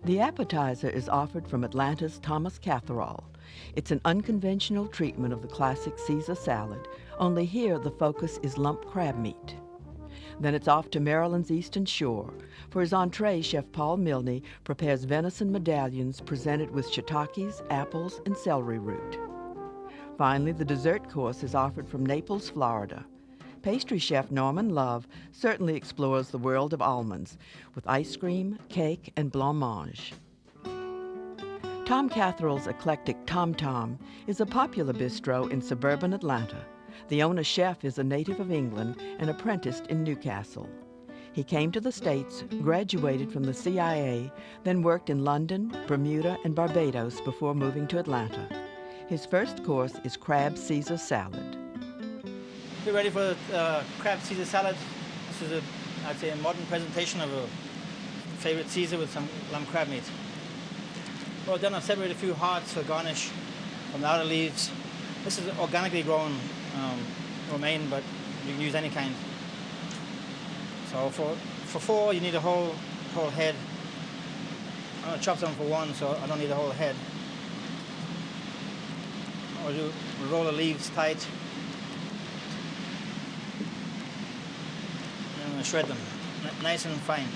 The appetizer is offered from Atlanta's Thomas Catherall. It's an unconventional treatment of the classic Caesar salad, only here the focus is lump crab meat. Then it's off to Maryland's Eastern Shore. For his entree, Chef Paul Milne prepares venison medallions presented with shiitakes, apples, and celery root. Finally, the dessert course is offered from Naples, Florida. Pastry chef Norman Love certainly explores the world of almonds with ice cream, cake, and blancmange. Tom Catherall's eclectic Tom Tom is a popular bistro in suburban Atlanta. The owner chef is a native of England and apprenticed in Newcastle. He came to the States, graduated from the CIA, then worked in London, Bermuda, and Barbados before moving to Atlanta. His first course is Crab Caesar Salad. We're ready for Crab Caesar Salad. This is, I'd say, a modern presentation of a favorite Caesar with some lamb crab meat. Well done, I've separated a few hearts for garnish from the outer leaves. This is organically grown romaine, but you can use any kind. So for four, you need a whole head. I'm going to chop some for one, so I don't need the whole head. We'll roll the leaves tight. And I'm going to shred them nice and fine.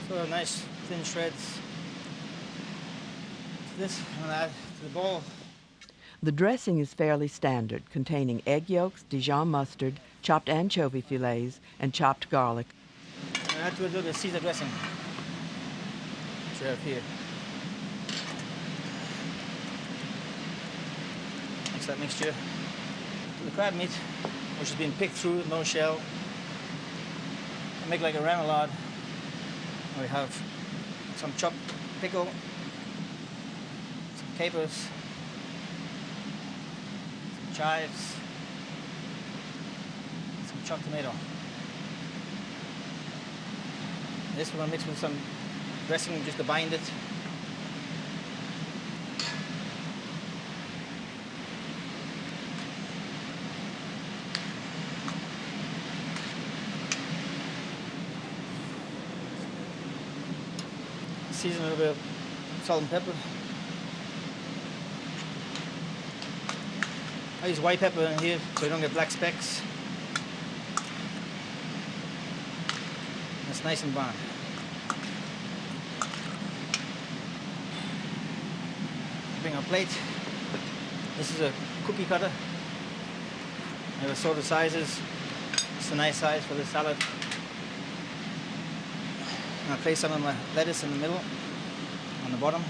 So nice thin shreds. This I'm going to add to the bowl. The dressing is fairly standard, containing egg yolks, Dijon mustard, chopped anchovy fillets, and chopped garlic. And add to it a little bit of Caesar dressing, which we have here. Mix that mixture to the crab meat, which has been picked through, no shell. And make like a remoulade. We have some chopped pickle, some capers, some chives, some chopped tomato. This we're going to mix with some dressing just to bind it. Season a little bit of salt and pepper. I use white pepper in here so you don't get black specks. It's nice and brown. Bring our plate. This is a cookie cutter. I have assorted sizes. It's a nice size for the salad. I'll place some of my lettuce in the middle, on the bottom.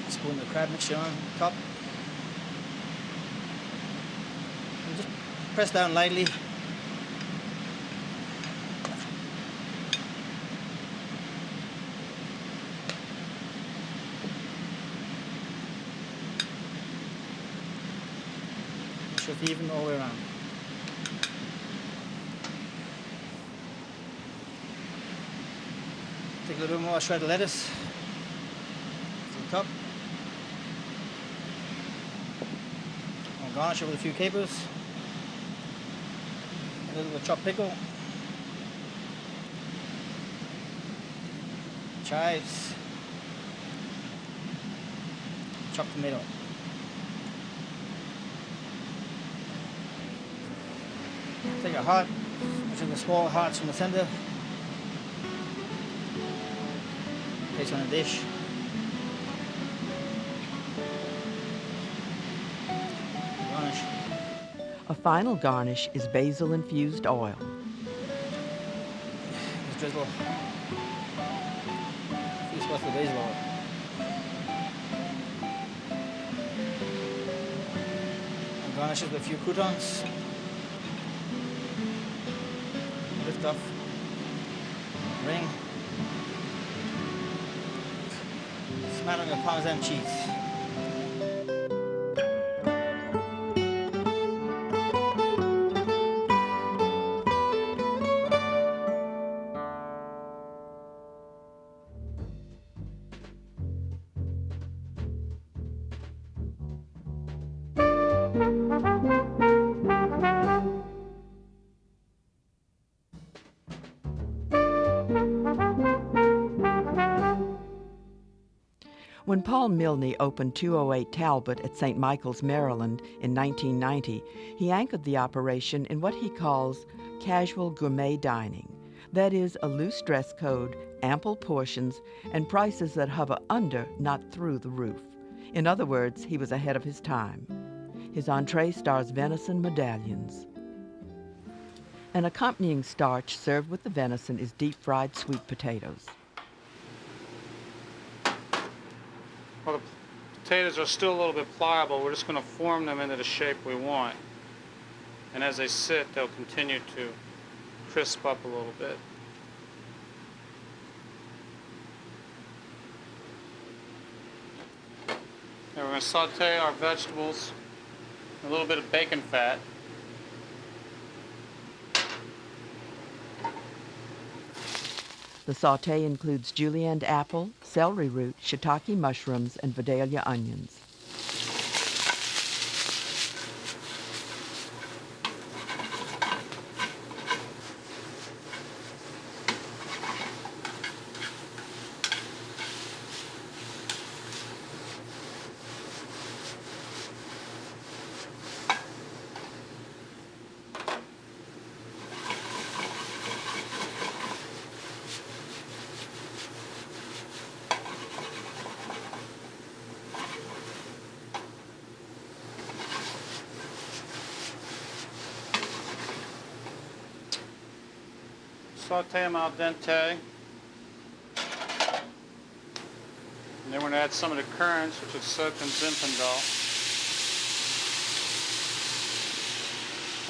Spoon the crab mixture on top. And just press down lightly. Should even all the way around. Take a little bit more shredded lettuce to the top. I'll garnish it with a few capers, a little bit of chopped pickle, chives, chopped tomato. Take a heart, which is the small hearts from the center. Place on a dish. Garnish. A final garnish is basil-infused oil. Just drizzle a few spots of basil oil. And garnish it with a few croutons. Lift off, ring, smattering of Parmesan cheese. When Paul Milne opened 208 Talbot at St. Michael's, Maryland in 1990, he anchored the operation in what he calls casual gourmet dining. That is, a loose dress code, ample portions, and prices that hover under, not through the roof. In other words, he was ahead of his time. His entree stars venison medallions. An accompanying starch served with the venison is deep-fried sweet potatoes. Well, the potatoes are still a little bit pliable. We're just going to form them into the shape we want. And as they sit, they'll continue to crisp up a little bit. And we're going to saute our vegetables in a little bit of bacon fat. The sauté includes julienne apple, celery root, shiitake mushrooms, and Vidalia onions. Saute them al dente. And then we're going to add some of the currants, which is soaked in Zinfandel.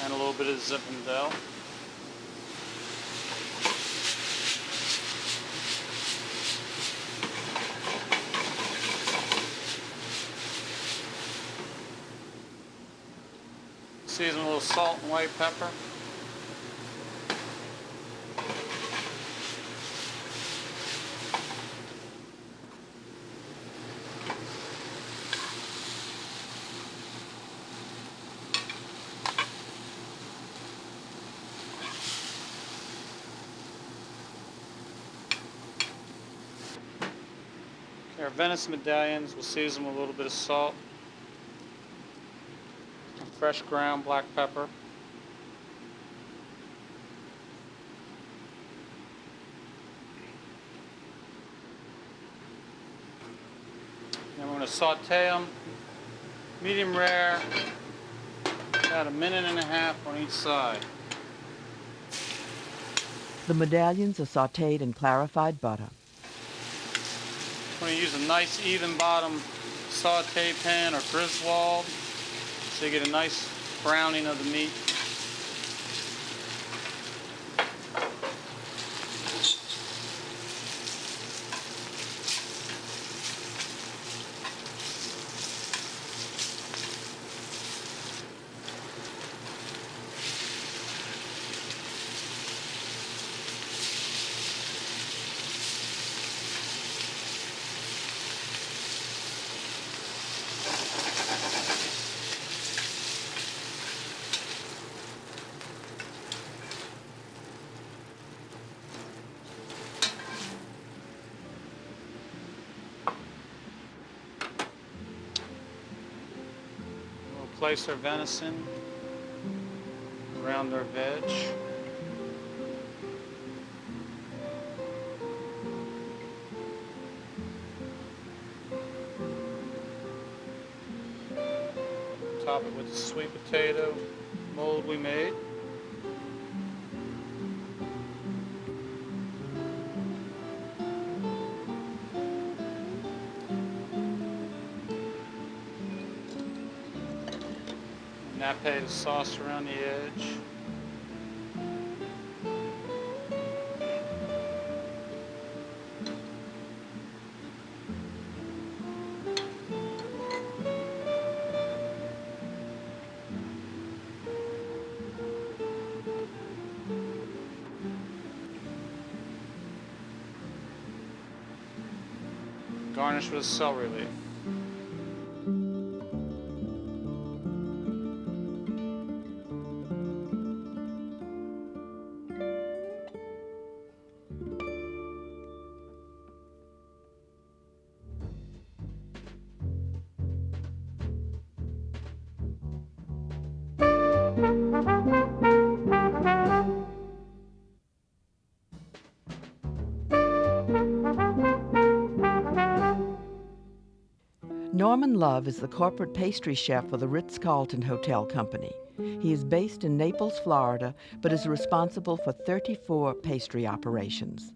And a little bit of Zinfandel. Season with a little salt and white pepper. Our venison medallions, we'll season with a little bit of salt, and fresh ground black pepper. Then we're going to saute them, medium rare, about 1.5 minutes on each side. The medallions are sautéed in clarified butter. I'm going to use a nice even bottom saute pan or Griswold so you get a nice browning of the meat. Place our venison around our veg. Top it with the sweet potato mold we made. Nappe sauce around the edge. Garnish with celery leaf. Norman Love is the corporate pastry chef for the Ritz-Carlton Hotel Company. He is based in Naples, Florida, but is responsible for 34 pastry operations.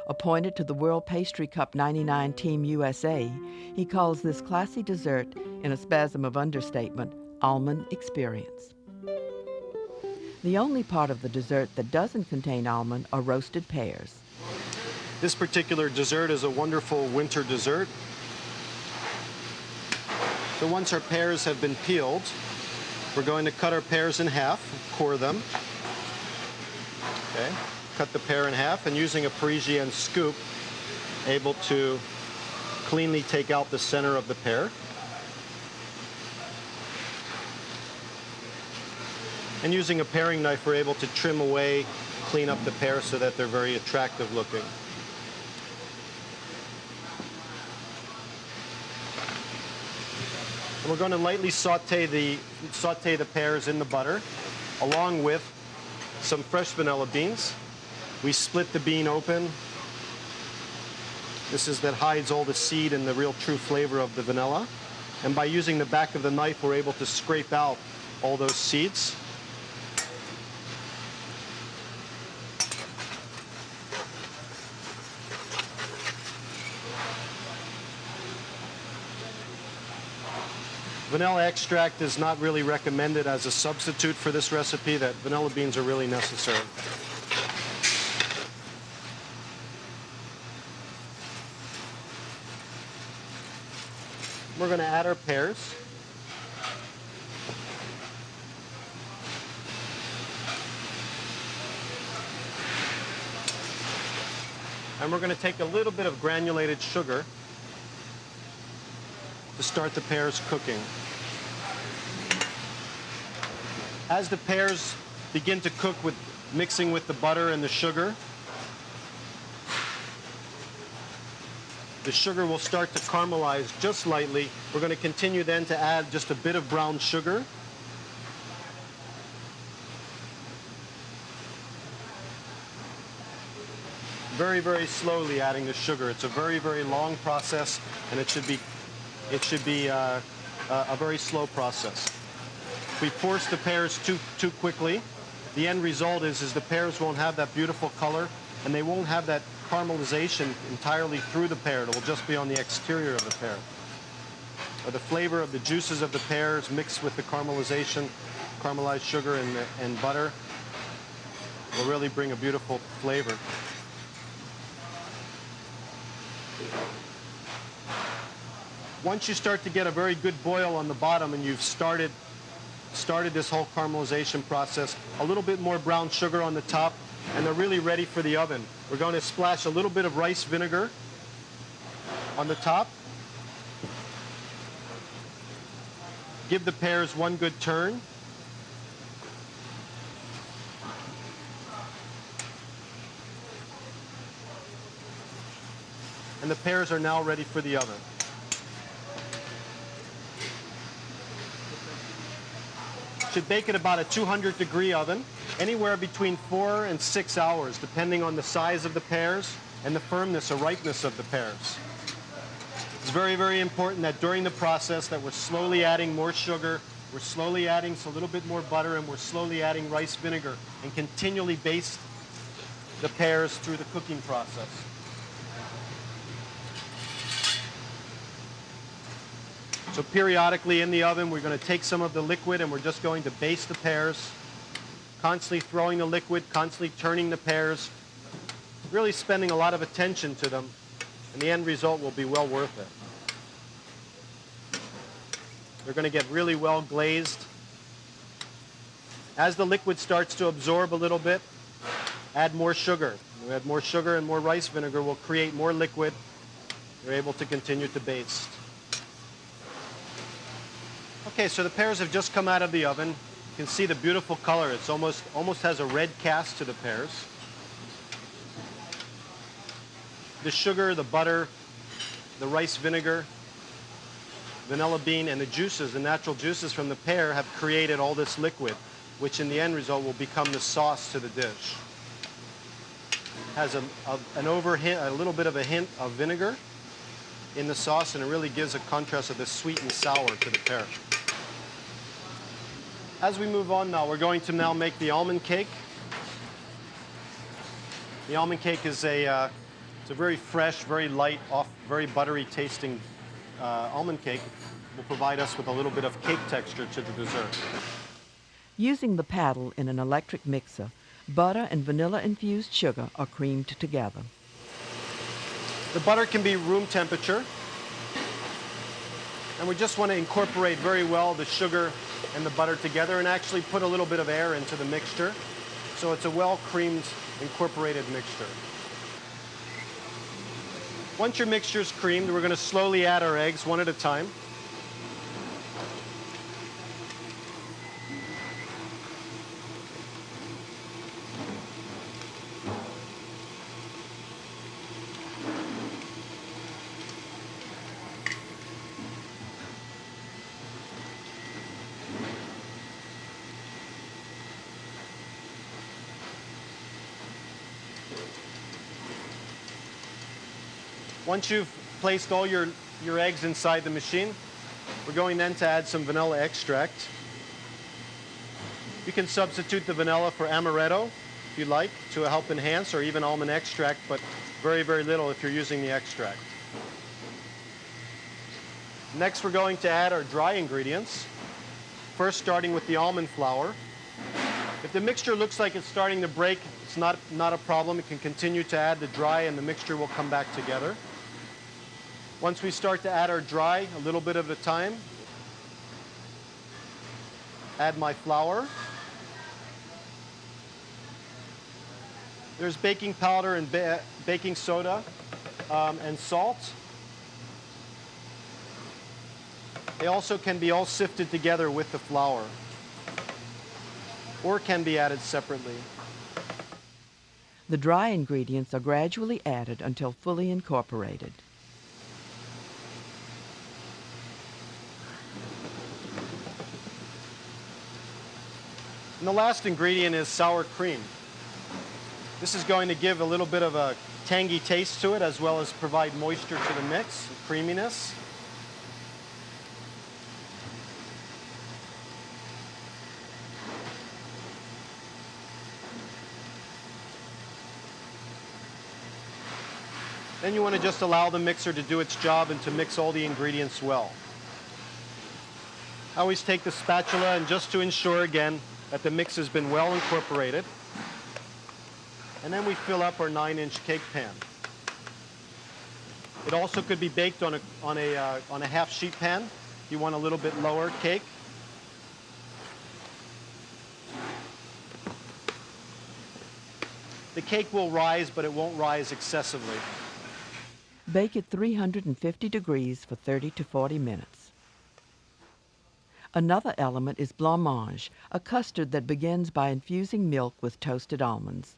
Appointed to the World Pastry Cup '99 Team USA, he calls this classy dessert, in a spasm of understatement, Almond Experience. The only part of the dessert that doesn't contain almond are roasted pears. This particular dessert is a wonderful winter dessert. So once our pears have been peeled, we're going to cut our pears in half, core them. Okay, cut the pear in half, and using a Parisienne scoop, able to cleanly take out the center of the pear. And using a paring knife, we're able to trim away, clean up the pear so that they're very attractive looking. And we're going to lightly saute the pears in the butter, along with some fresh vanilla beans. We split the bean open. This is that hides all the seed and the real true flavor of the vanilla. And by using the back of the knife, we're able to scrape out all those seeds. Vanilla extract is not really recommended as a substitute for this recipe. That vanilla beans are really necessary. We're going to add our pears. And we're going to take a little bit of granulated sugar to start the pears cooking. As the pears begin to cook with mixing with the butter and the sugar will start to caramelize just lightly. We're going to continue then to add just a bit of brown sugar. Very, very slowly adding the sugar. It's a very, very long process, and it should be a very slow process. If we force the pears too quickly, the end result is the pears won't have that beautiful color, and they won't have that caramelization entirely through the pear. It will just be on the exterior of the pear. Or the flavor of the juices of the pears mixed with the caramelization, caramelized sugar and butter will really bring a beautiful flavor. Once you start to get a very good boil on the bottom and you've started this whole caramelization process, a little bit more brown sugar on the top, and they're really ready for the oven. We're going to splash a little bit of rice vinegar on the top. Give the pears one good turn. And the pears are now ready for the oven. Should bake at about a 200-degree oven, anywhere between 4 and 6 hours, depending on the size of the pears and the firmness or ripeness of the pears. It's very, very important that during the process that we're slowly adding more sugar, we're slowly adding a little bit more butter, and we're slowly adding rice vinegar, and continually baste the pears through the cooking process. So periodically in the oven, we're going to take some of the liquid and we're just going to baste the pears, constantly throwing the liquid, constantly turning the pears, really spending a lot of attention to them, and the end result will be well worth it. They're going to get really well glazed. As the liquid starts to absorb a little bit, add more sugar. When we add more sugar and more rice vinegar, will create more liquid. You're able to continue to baste. Okay, so the pears have just come out of the oven. You can see the beautiful color. It's almost has a red cast to the pears. The sugar, the butter, the rice vinegar, vanilla bean, and the juices, the natural juices from the pear have created all this liquid. which in the end result will become the sauce to the dish. Has a little bit of a hint of vinegar in the sauce, and it really gives a contrast of the sweet and sour to the pear. As we move on now, we're going to now make the almond cake. The almond cake is it's a very fresh, very light, very buttery tasting almond cake. Will provide us with a little bit of cake texture to the dessert. Using the paddle in an electric mixer, butter and vanilla-infused sugar are creamed together. The butter can be room temperature, and we just want to incorporate very well the sugar and the butter together and actually put a little bit of air into the mixture, so it's a well-creamed, incorporated mixture. Once your mixture is creamed, we're going to slowly add our eggs one at a time. Once you've placed all your eggs inside the machine, we're going then to add some vanilla extract. You can substitute the vanilla for amaretto if you like to help enhance, or even almond extract, but very, very little if you're using the extract. Next, we're going to add our dry ingredients. First, starting with the almond flour. If the mixture looks like it's starting to break, it's not a problem. You can continue to add the dry and the mixture will come back together. Once we start to add our dry, a little bit at a time, add my flour. There's baking powder and baking soda and salt. They also can be all sifted together with the flour, or can be added separately. The dry ingredients are gradually added until fully incorporated. And the last ingredient is sour cream. This is going to give a little bit of a tangy taste to it, as well as provide moisture to the mix, and creaminess. Then you want to just allow the mixer to do its job and to mix all the ingredients well. I always take the spatula, and just to ensure again that the mix has been well incorporated. And then we fill up our 9-inch cake pan. It also could be baked on a half sheet pan if you want a little bit lower cake. The cake will rise, but it won't rise excessively. Bake at 350 degrees for 30 to 40 minutes. Another element is blancmange, a custard that begins by infusing milk with toasted almonds.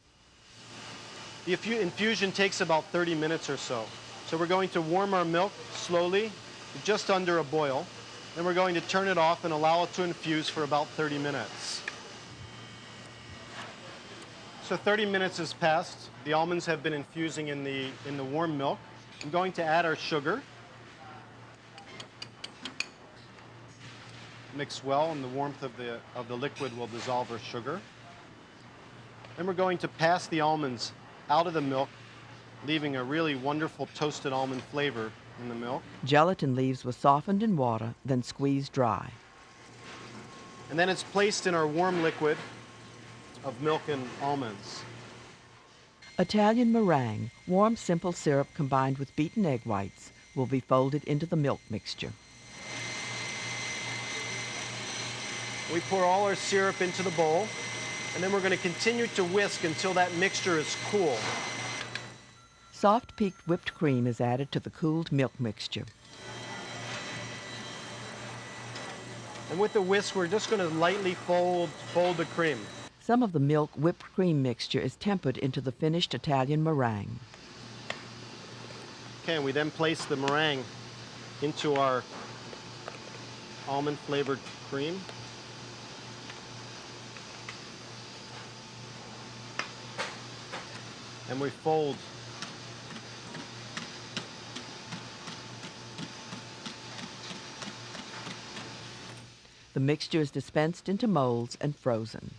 The infusion takes about 30 minutes or so. So we're going to warm our milk slowly, to just under a boil. Then we're going to turn it off and allow it to infuse for about 30 minutes. So 30 minutes has passed. The almonds have been infusing in the warm milk. I'm going to add our sugar. Mix well, and the warmth of the liquid will dissolve our sugar. Then we're going to pass the almonds out of the milk, leaving a really wonderful toasted almond flavor in the milk. Gelatin leaves were softened in water, then squeezed dry. And then it's placed in our warm liquid of milk and almonds. Italian meringue, warm simple syrup combined with beaten egg whites, will be folded into the milk mixture. We pour all our syrup into the bowl, and then we're going to continue to whisk until that mixture is cool. Soft peaked whipped cream is added to the cooled milk mixture. And with the whisk, we're just going to lightly fold the cream. Some of the milk whipped cream mixture is tempered into the finished Italian meringue. Okay, and we then place the meringue into our almond flavored cream. and we fold. The mixture is dispensed into molds and frozen.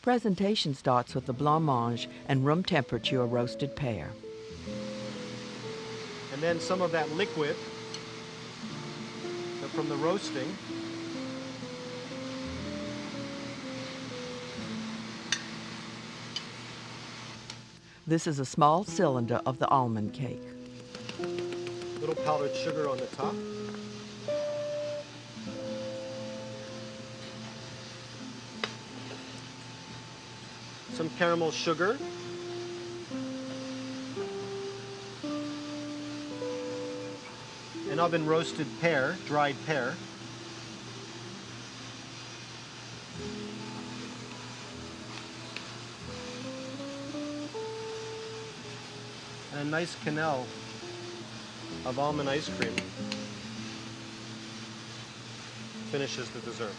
Presentation starts with the blancmange and room temperature roasted pear. And then some of that liquid from the roasting This is a small cylinder of the almond cake. little powdered sugar on the top. Some caramel sugar. An oven roasted pear, dried pear. And a nice canal of almond ice cream finishes the dessert.